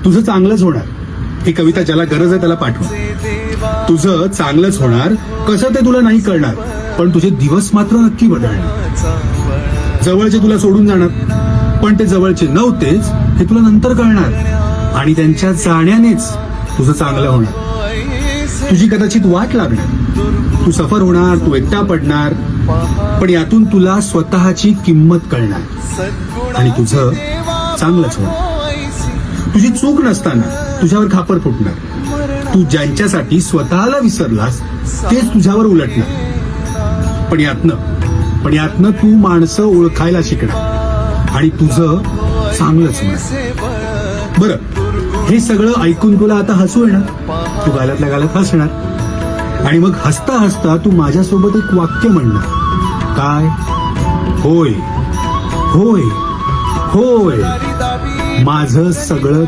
तुझं चांगलंच होणार. ही कविता ज्याला गरज आहे त्याला पाठवा. तुझं चांगलंच होणार कसं ते तुला नाही कळणार, पण तुझे दिवस मात्र नक्की बदलणार. जवळचे तुला सोडून जाणार, पण ते जवळचे नव्हतेच हे तुला नंतर कळणार, आणि त्यांच्या जाण्यानेच तुझं चांगलं होणार. तुझी कदाचित वाट लागणार, तू सफर होणार, तू एकटा पडणार, पण यातून तुला स्वतःची किंमत कळणार आणि तुझं चांगलंच होणार. तुझी चूक नसताना तुझ्यावर खापर फुटणार. तू ज्यांच्यासाठी स्वतःला विसरलास तेच तुझ्यावर उलटणार. पण यातनं तू माणसं ओळखायला शिकणार आणि तुझं चांगलंच होणार. बरं, हे सगळं ऐकून तुला आता हसू येणार. तू गालातल्या गालात हसणार आणि मग हसता हसता तू माझ्यासोबत एक वाक्य म्हणणार. काय? होय होय होय, माझं सगळं